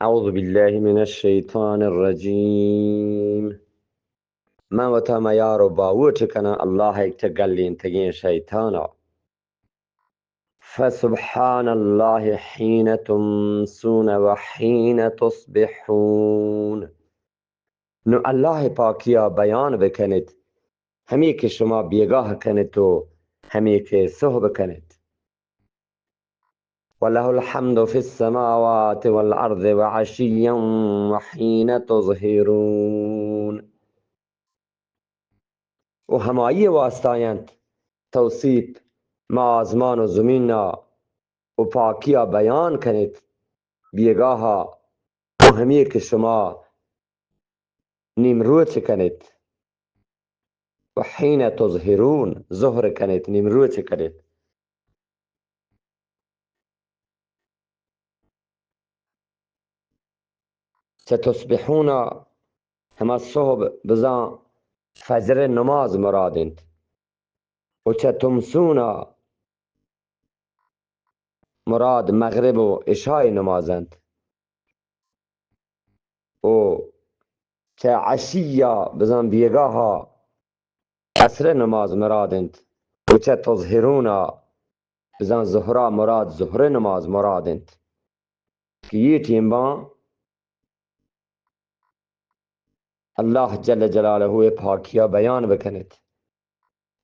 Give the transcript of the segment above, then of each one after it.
أعوذ بالله من الشيطان الرجيم. ما وتما يارو باوتكنا الله يتقلين تقين شيطانا. فسبحان الله حين تمسون وحين تصبحون. نو الله پاکیا بیان بکنید همی که شما بیگاه کنید و همی که صحب کنید. وله الحمد في السماوات والأرض وعشيا وحين تظهرون. و همایی واسطایند توصیف ما آسمان و زمین و پاکیا بیان کنید بیگاها و همی که شما نیمروز کنید و حین تظهرون ظهر کنید نیمروز کنید. ستصبحون همه صبح بزن فجر نماز مرادند و چه تمسون مراد مغرب و عشای نمازند و چه عشیا بزن بیگاها عصر نماز مرادند و چه تظهرون بزن ظهرا مراد ظهر نماز مرادند که یه تیم با الله جل جلاله پاکیا بیان بکنید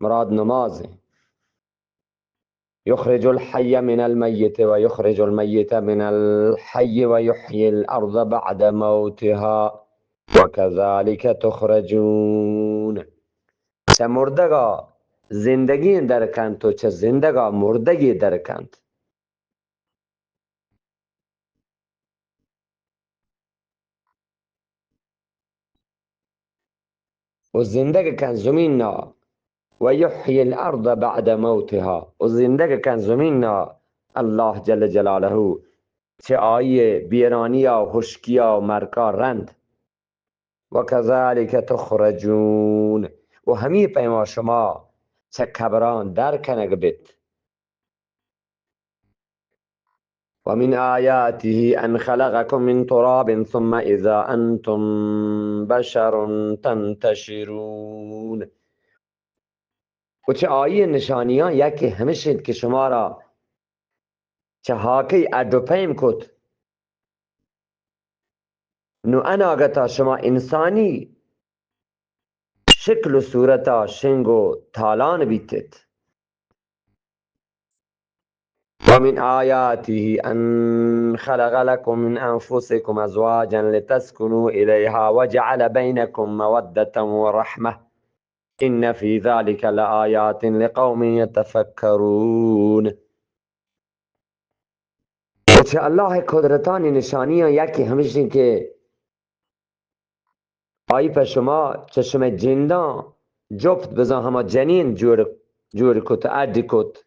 مراد نماز يخرج الحي من الميت ويخرج الميت من الحي ويحيي الأرض بعد موتها وكذلك تخرجون. چه مردگا زندگی درکند تو چه زندگا مردگی درکند. و زندگی کن زمین نا و یحیی الارض بعد موتها و زندگی کن زمین نا الله جل جلاله چه آیه بیرانیا و خشکیا و مرکا رند. و کذالک تخرجون و همی پیما شما چه کبران در کنگ بید. و من آیاته ان خلقكم من تراب ثم اذا انتم بشر تنتشرون. و چه آیه نشانیان یکی همشید که شما را چه حاکی ادو پیم کد نو اناگتا شما انسانی شکل و صورتا شنگ و تالان بیتید. ومن آياته أن خلق لكم من أنفسكم أزواجا لتسكنوا إليها وجعل بينكم مودة ورحمة إن في ذلك لآيات لقوم يتفكرون. وچه الله قدرتانی نشانیان یکی همیشین که آئی پر شما چشم جندان جفت بزن همه جنین جور کت عدی کت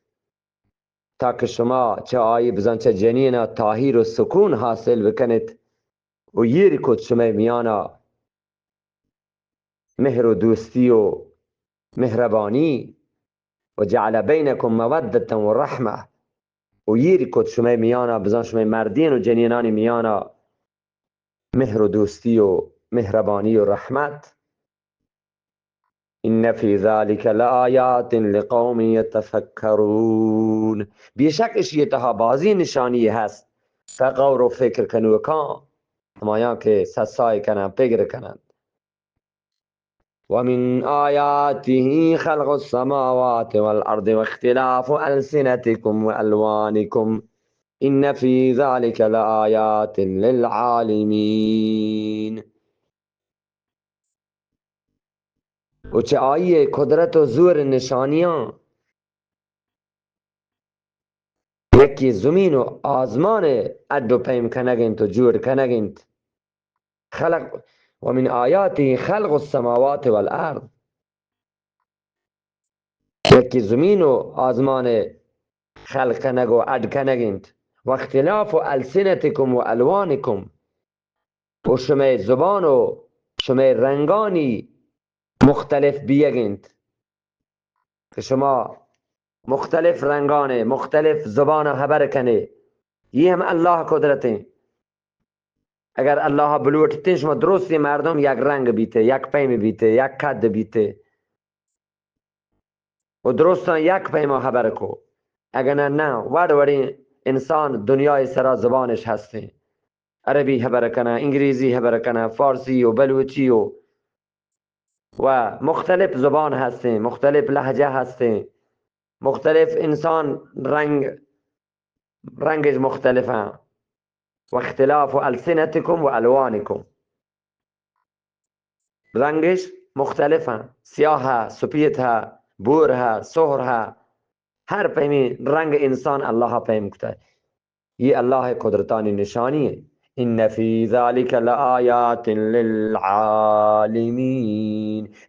تاکه شما چه آئی بزن چه جنین طاهیر و سکون حاصل بکنید و یری کت شما میانا مهر و دوستی و مهربانی و جعل بینکم مودت و رحمه و یری کت شما میانا بزن شما مردین و جنینانی میانا مهر و دوستی و مهربانی و رحمت. إن في ذلك لآيات لقوم يتفكرون. بیشک اشیتها بازی نشانی هست تا غور و فکر کنو کان همایان که سسای کنن فکر کنن. ومن آياته خلق السماوات والأرض واختلاف ألسنتكم وألوانكم إن في ذلك لآيات للعالمين. و چه آیه قدرت و زور نشانیان یکی زمین و آزمان ادو پیم کنگند و جور کنگند. خلق و من آیاته خلق السماوات والارض یکی زمین و آزمان خلق کنگ و اد کنگند. و اختلاف السنتکم و الوانکم و شما زبان و شما رنگانی مختلف بیگند که شما مختلف رنگانه مختلف زبان خبر کنه. یہ ہم اللہ قدرتیں اگر الله بلوٹتین شما درستی مردم یک رنگ بیته، یک پیم بیته، یک کد بیته و درستان یک پیما خبر کو. اگر نه وڑی انسان دنیای سرا زبانش هسته، عربی خبر کنه، انگلیزی خبر کنه، فارسی و بلوچی و مختلف زبان هسته، مختلف لهجه هسته، مختلف انسان رنگش مختلفه و اختلاف السنتکم و الوانکم، رنگش مختلفه، سیاه، سپید، بور، سهر، هر پیمی رنگ انسان الله پیم کته. یہ اللہ قدرتانی نشانی ہے. ان فی ذالک لآیات للعالمین،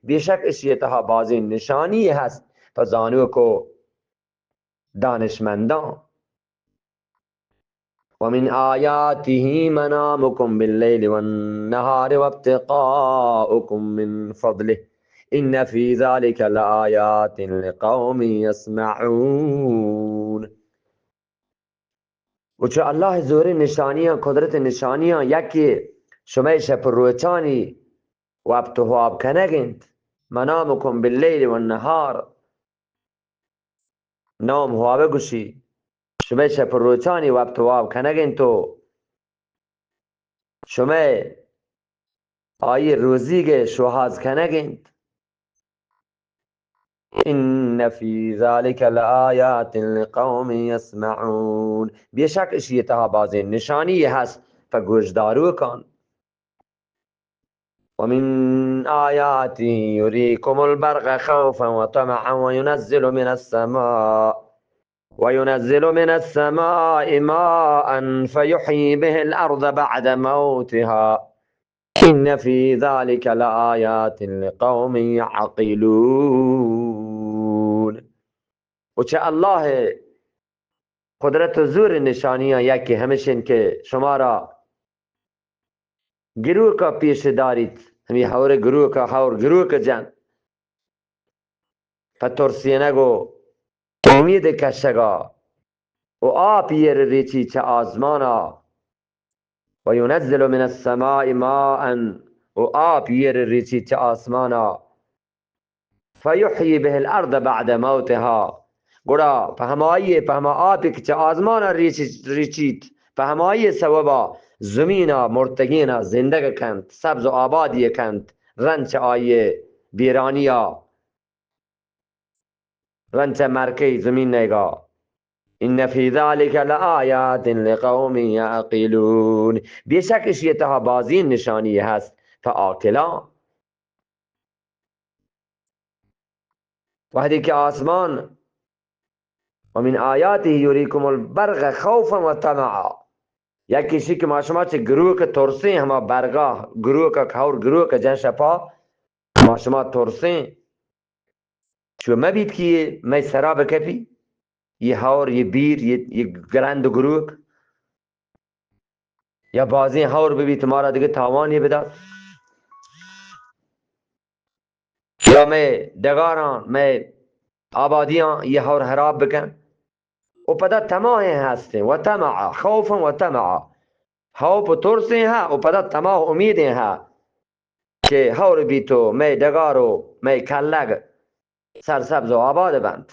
بے شک اس یہ تہا بازی نشانی هست فزانو کو دانشمندان. ومن آیاته منامکم باللیل والنهار وابتقاؤکم من فضله ان فی ذالک لآیات لقوم یسمعون. و چه الله زور نشانیاں قدرت نشانیاں یکی شما شب روچانی و ابتهاب کنگند. منامکم باللیل و النهار، نام هوابه گوشی شما شب روچانی و ابتهاب کنگند تو شما آئی روزیگ شوهاز کنگند. ان فی ذلك لآیات لقوم یسمعون، بیشک اشیتها بازی نشانی هست فگوشدارو کن. ومن آياته يريكم البرق خوفا وطمعا وينزل من السماء ماء فيحيي به الأرض بعد موتها إن في ذلك لآيات لقوم يعقلون. وچه الله قدرت و زور نشانیاں یکی ہمیشن که شما را گروه کا پیش دارید، همی حور گروه کا حور گروه کا جن فترسینگو امید کشگا و آپیر ریچی چه آزمانا و ینزل من السماء ماء و آپیر ریچی چه آسمانا فیحیی به الارض بعد موتها. گوڑا پهما آپی که چه آزمانا ریچید پهمایی سوابا زمینا مرتگینا زندگی کند، سبز و آبادی کند، رنچ آیه بیرانیا رنچ مرکی زمین نگا. ان فی ذلك لآیات لقوم یعقلون، بیشکش یہ تها بازی نشانی هست فعاقلان. وحدی که آسمان و من آیاته یریکم البرق خوفا و طمعا، یکی شی که ما شما چه گروه که ترسیں ہما برگاه گروه که کھور گروه که جن شپا ما شما ترسیں چو مبید که می سراب کپی یہ هور یہ بیر یہ گرند گروه یا بازی هور ببی تمہارا دیگه تاوانی بداد یا میں دگاران میں آبادیاں یہ هور حراب بکن و پدا تماہیں ہستے و تمعا خوفا و تمعا، خوف و ترسیں ہاں و پدا تماہ امیدیں ہاں کہ هور بی تو میں دگارو میں کلگ سرسبز و آباد بند.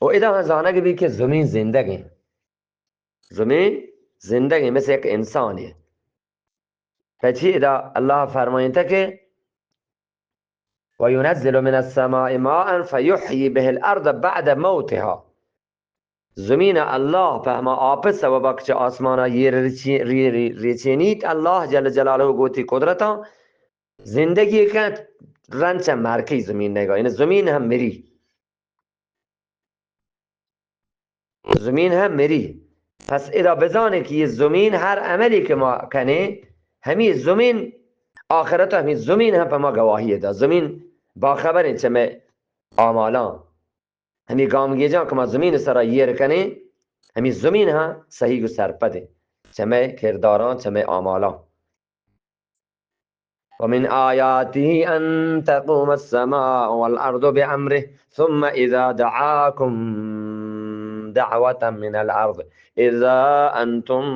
و ادا زانه بی که زمین زندگی، زمین زندگی مثل یک انسانی. فچی ادا الله فرمایند که و ینزل من السماء ماء فیحیی به الارض بعد موتها. زمین الله فهما آب سبب که آسمانا یہ ریچینید الله جل جلاله گوتی قدرتا زندگی که رنچ مرکی زمین نگاه، یعنی زمین هم میری، زمین هم میری. پس اذا بزانه که یہ زمین هر عملی که ما کنه همی زمین آخرت همی زمین هم پا ما گواهی ده. زمین باخبره چمه آمالان همی گامگی جان که ما زمین سرا یر کنه همی زمین ها صحیح و سرپده چمه کرداران چمه آمالان. ومن آياته أن تقوم السماء والأرض بأمره ثم إذا دعاكم دعوة من الارض اذا انتم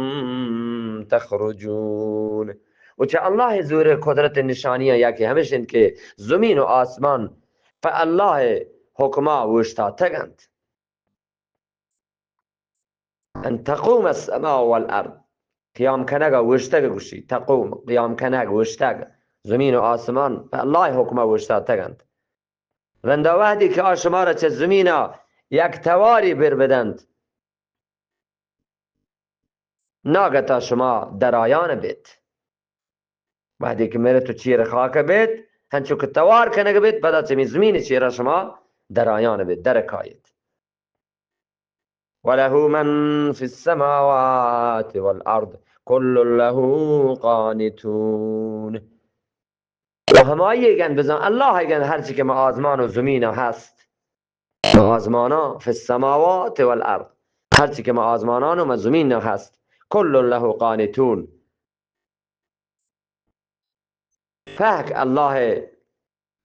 تخرجون. و چه الله زور قدرت نشانیه یکی همیشن که زمین و آسمان فالله حکما وشتا تگند. ان تقوم السماء والارض قیام کنگ وشتگ گوشی تقوم قیام کنگ وشتگ زمین و آسمان فالله حکما وشتا تگند. رنده وحدی که آشما را چه زمینا یک تواری بر بدند ناگتا شما درایان بید. وحدی که میره تو چیر خاک بید هنچو که توار کنگ بید بدا چمی زمین چیر شما درایان بید درکایید. وله من في السماوات والارض كل له قانتون. و همایی گن بزن الله گن هرچی که ما آزمان و زمین هست ما آزمانا فی السماوات والارض هرچی که ما آزمانان و ما زمین هست کل له قانتون فهک الله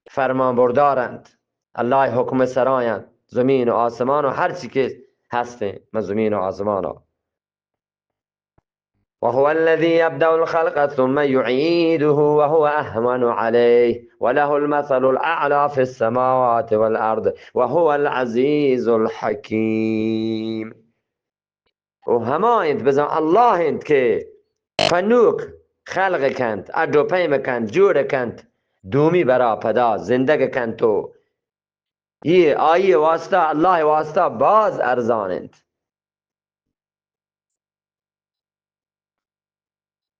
فرمان بردارند الله حکم سرایند زمین و آسمان و هرچی که هسته ما زمین و آسمان. وهو الذي يبدأ الخلق ثم يعيده وهو أهون عليه وله المثل الأعلى في السماوات والأرض وهو العزيز الحكيم. و هما انت بزن الله انت که فنوک خلق کند ادو پیم کند جور کند دومی برا پدا زندگ کند تو یہ آئی واسطہ اللہ واسطہ باز ارزان انت.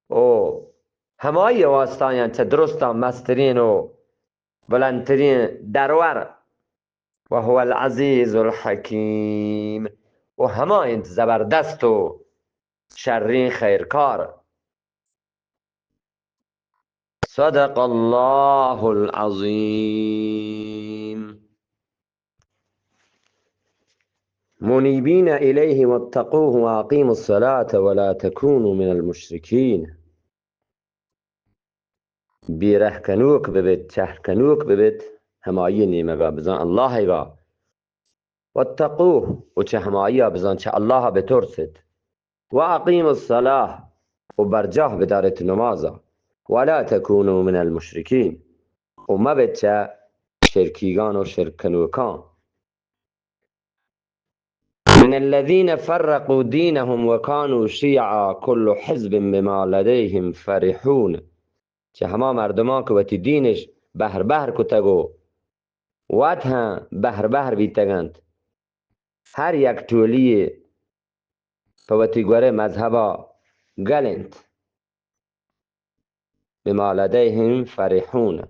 او همایی واسطاین چه درستا مسترین و بلندترین درور و هو العزیز الحکیم و همایند زبردست و شرین خیرکار. صدق الله العظیم. منیبین الیه واتقوه واقیموا الصلاة ولا تكونوا من المشرکین. بیره کنوک ببید چهر کنوک ببید همایی نیمگا بزن الله گا واتقوه و چه همایی بزن چه الله بترسد و اقیم الصلاة و برجاه بدارت نمازا ولا تكونوا من المشرکین و مبید چه شرکیگان و شرکنوکان. من الذين فرقوا دينهم وكانوا شيعا كل حزب بما لديهم فرحون. چه همه مردمان که وقتی دینش بهر بهر کتگو وقت هم بهر بهر بیتگند هر یک تولی فوقتی گوره مذهبا گلند بما لديهم فرحون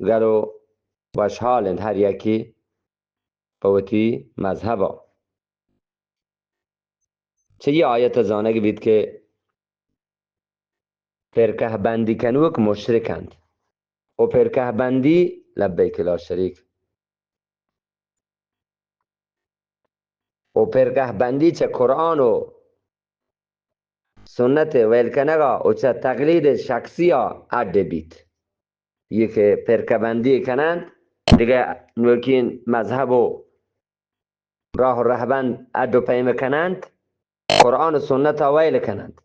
گلو وشحالند هر یکی فوقتی مذهبا. چه یه آیت زانه بید که پرکه بندی کنوک مشرکند و پرکه بندی لبیک لا شریک و پرکه بندی چه قرآن و سنت ویل کنگا و چه تقلید شخصی ها عده بید. یه که پرکه بندی کنند دیگه نوکین مذهب و راه و رهبند عدو پیم کنند قرآن و سنت ها ویل کنند.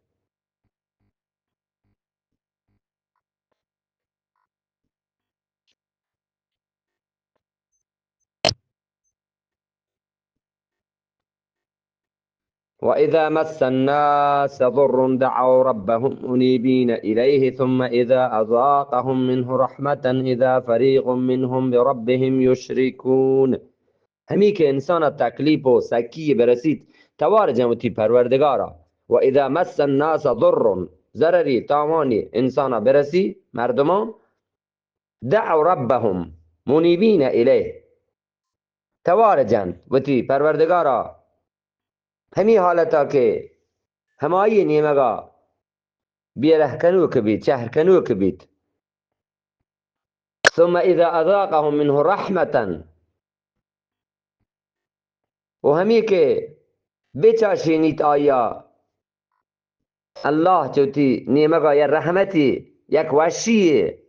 وإذا مس الناس ضر دعوا ربهم منيبين إليه ثم إذا أذاقهم منه رحمة إذا فريق منهم بربهم يشركون. همی که انسان تکلیف و سکی برسید توار جمعتی پروردگارا و اذا مس الناس ضر ضرری تاوانی انسان برسی مردمان دعوا ربهم منیبین الیه توار جن وتی پروردگارا همی حالتا که همایی نیمگا بیره کنو که بید شهر کنو که بید ثم اذا اذاقهم منه رحمتا و همی که بچاشینید آیا الله چوتی نیمگا یا رحمتی یک وشیه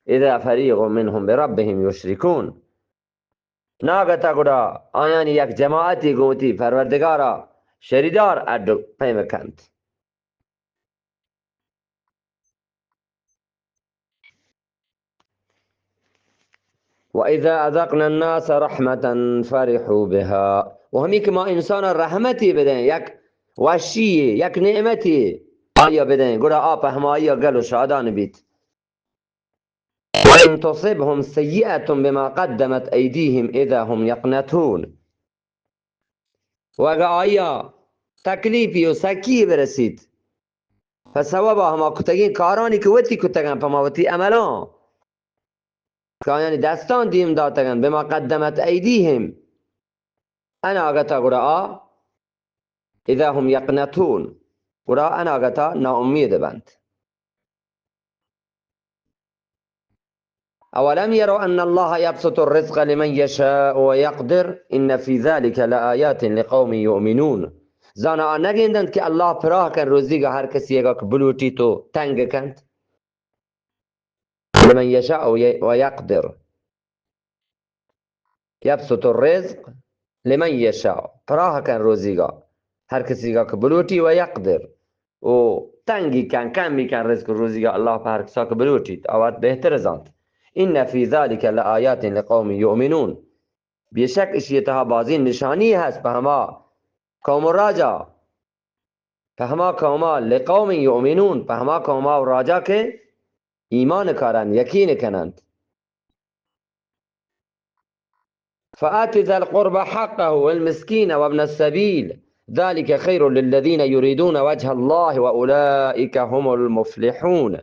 اذا فریق منهم بربهم یشرکون ناگتا گوڑا آیانی یک جماعتی گوتی پروردگارا شریدار ادو پیمکند وإذا أذقنا الناس رحمة فرحوا بها وهمی که ما انسان رحمتی بدن یک وشی یک نعمتی آیا بدن گوڑا آپ همایی گل و شادان بیت وإن تصبهم سيئة بما قدمت أيديهم إذا هم يقنطون و اگه آیا تکلیفی و سکی برسید فسوابا هما کتگین کارانی که وتی کتگن پما وتی عملان که یعنی دستان دیم داتگن بما قدمت ایدیهم انا آگتا گرا اذا هم یقنطون گرا انا آگتا ناامید بند اولم يروا ان الله يبسط الرزق لمن يشاء ويقدر ان في ذلك لآيات لقوم يؤمنون زانا نگیندند که الله پراه کن روزی هر کسی که بلوٹی تو تنگ کند لمن يشاء ويقدر يبسط الرزق لمن يشاء پراه کن روزی هر کسی که بلوٹی و یقدر و تنگی کن کم میکن رزق روزی الله پر هر کسی که بلوٹید آوات بهتر زاند این فی ذلك لآیات لقوم یؤمنون بیشک اشیتها بازی نشانی هست به هما قوم راجا به هما قوما لقوم یؤمنون به هما قوما و راجا که ایمان کارن یقین کنند فآت ذا القربى حقه والمسكين وابن السبيل ذلك خير للذين يريدون وجه الله وأولئك هم المفلحون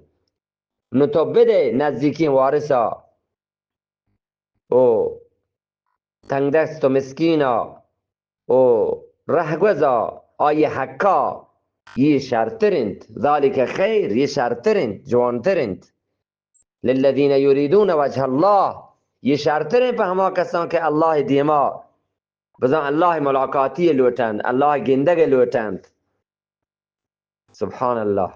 نتوبده نزدیکی وارثا و تنگدست و مسکینا و رهگوزا آی حکا یه شرطرند ذلك خیر یه شرطرند جوانترند للذین یریدون وجه الله یه شرطرند به همه کسان که الله دیما بزن الله ملاقاتی لوتند الله گندگ لوتند سبحان الله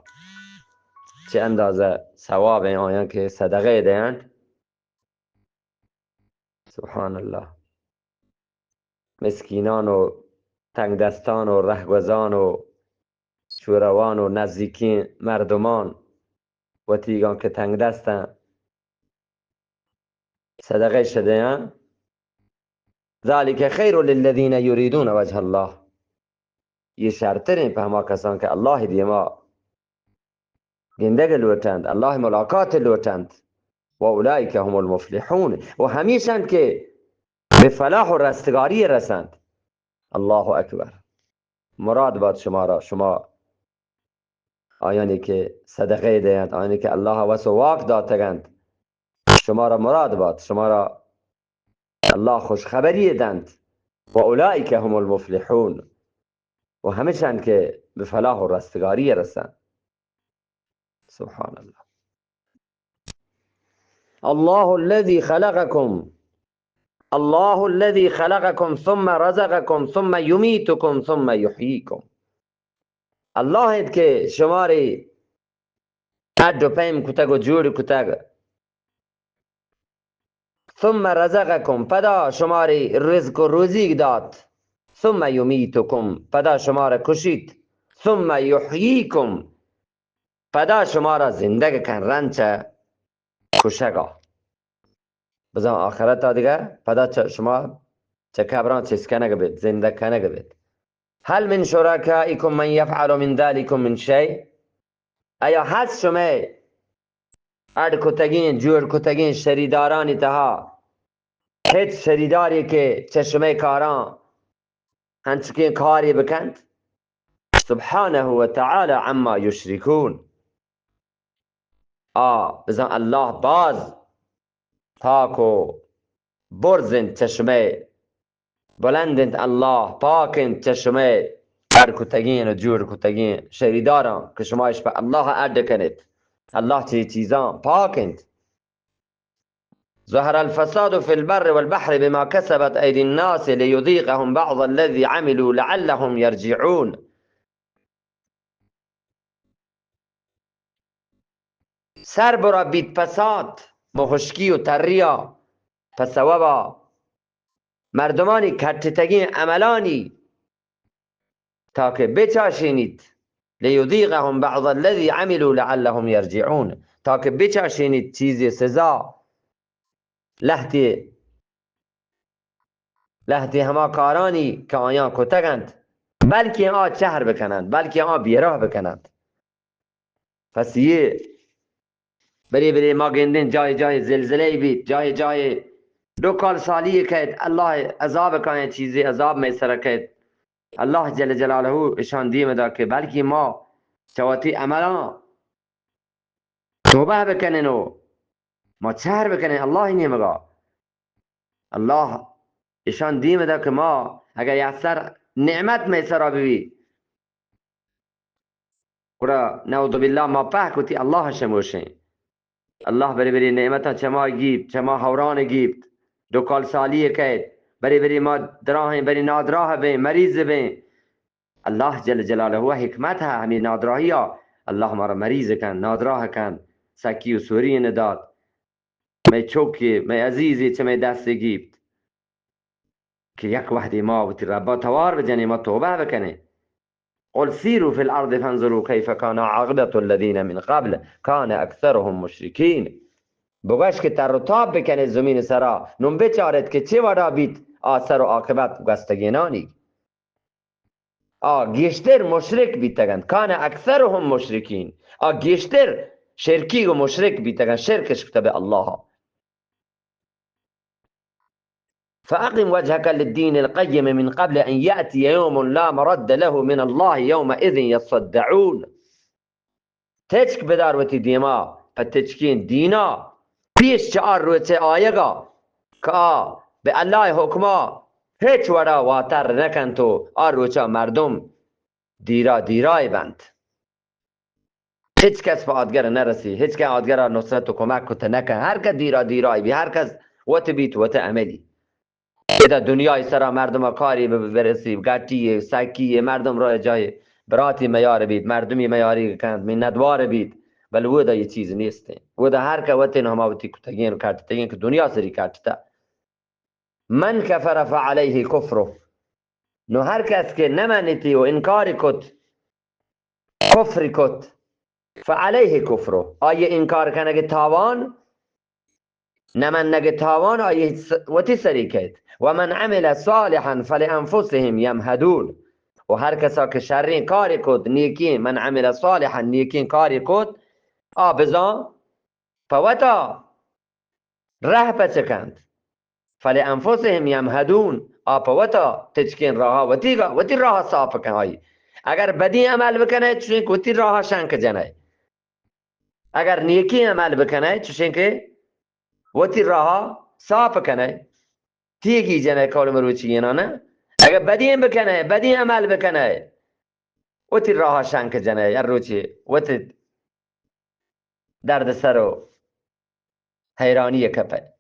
چه اندازه ثواب این آیان که صدقه دهند سبحان الله مسکینان و تنگدستان و رهگذان و شوروان و نزدیکی مردمان و تیگان که تنگ دستن صدقه شدهن ذلك خیر للذین یریدون وجه الله یہ شرطرین په هما کسان که الله دیما گندگ لوتند الله ملاقات لوتند و اولئک هم المفلحون و همیشند که به فلاح و رستگاری رسند الله اکبر مراد باد شما را شما آیانی که صدقه دهند آیانی که الله وس و واک داتگند شما را مراد باد شما را الله خوشخبری دند و اولئک هم المفلحون و همیشند که به فلاح و رستگاری رسند سبحان الله الله الذي خلقكم الله الذي خلقكم ثم رزقكم ثم يميتكم ثم يحييكم الله که شما ری اد و پیم کتگ و جور کتگ ثم رزقكم پدا شما ری رزق و روزی داد ثم يميتكم پدا شما را کشید ثم يحييكم پدا شما را زندگی کن رنچه کشگا بزن آخرت تا دیگه پدا شما چه کبران چیز کنه بید زنده کنه بید هل من شرکائکم من یفعل من ذلكم من شیء ایا هست شما اڈ کتگین جور کتگین شریدارانی تها هیچ شریداری که چشمه کاران هنچکین کاری بکند سبحانه و تعالی عما یشرکون بزن الله باز پاک و برزند چشمه بلندند الله پاکند چشمه هر کتگین و جور کتگین شریداران که شمایش به الله عد کنید الله چه چیزان پاکند ظهر الفساد في البر والبحر بما كسبت أيدي الناس ليذيقهم بعض الذي عملوا لعلهم يرجعون سر برا بیت پساد مخشکی و تریا پس سوابا مردمانی کتتگی عملانی تا که بچاشینید لیذیقهم بعض الذی عملوا لعلهم یرجعون، تا که بچاشینید چیزی سزا لحظه هما کارانی که آیان کتگند، بلکه آ چهر بکنند، بلکه آ بیراه بکنند. پس یه بری ما گندین جای جای زلزله بید، جای جای دو کال سالی که الله عذاب کنه، چیزی عذاب میسر که الله جل جلاله اشان دیم دا که بلکه ما چواتی عملا توبه بکنن و ما چهر بکنن. الله اینی مگا الله اشان دیم دا که ما اگر یحسر نعمت میسر ببی قرا نعوذ بالله ما په کتی الله شموشین. الله بری نعمتا چما گیب، چما حوران گیب، دو کال سالی که بری ما دراهیم بری نادراه بین مریض بین. الله جل جلاله و حکمت ها همین نادراهی ها الله ما را مریض کن، نادراه کن، سکی و سوری نداد، می چوکی می عزیزی چه می دست گیبت که یک وحدی ما وتی ربا توار بجنی ما توبه بکنه. قل سیروا فی الارض فانظروا کیف کان عاقبة الذین من قبل کان اکثرهم مشرکین. بگوش که تر و تاب بکنه زمین سرا نم بچارد که چه ودا بیت آثر و عاقبت گستگینانی گیشتر مشرک بیتگند. کان اکثرهم مشرکین، گیشتر شرکی و مشرک بیتگند، شرکش کتب الله. فأقم وجهك للدين القيم من قبل أن يأتي يوم لا مرد له من الله يومئذ يصدعون. تچک بدار وتی دیما فتچکین دینا پیش چار روچه آیگا که به الله حکما هیچ وڑا واتر نکن تو روچه مردم دیرای بند. هیچ کس به آدگر نرسی، هیچ کس آدگر نصرت و کمک کت نکن، هر کس دیرای بی، هر کس وط بیت وط عملی. اذا دنیای سرا مردم کاری برسی گٹی سکی مردم را جای براتی میار بید، مردمی میاری کند من ندوار بید، بل ودا یه چیز نیسته. ودا هر که وقت نما وتی کتگین و کارتگین که دنیا سری کارتا. من کفر فعلیه کفره. نو هر کس که نمانیتی و انکار کت، کفر کت، فعلیه کفره، آیه انکار کنه تاوان، نمن نگه تاوان آیه وتی سری کت. و من عمل صالحا فلانفسهم یمهدون. و هر کسا که شرین کاری کد نیکین، من عمل صالحا نیکین کاری کد بزا فوتا ره پچکند، فلانفسهم یمهدون فوتا تچکین راه وتی راه صاف کن. اگر بدی عمل بکنه چون که وتی راه شنک جنه، اگر نیکی عمل بکنه چون که وتی راه صاف کنه تیگی جنه کول مروچی نه. اگر بدی بکنه بدی عمل بکنه وتی راه شنک جنه یا روچی وتی درد سر و حیرانی کپه.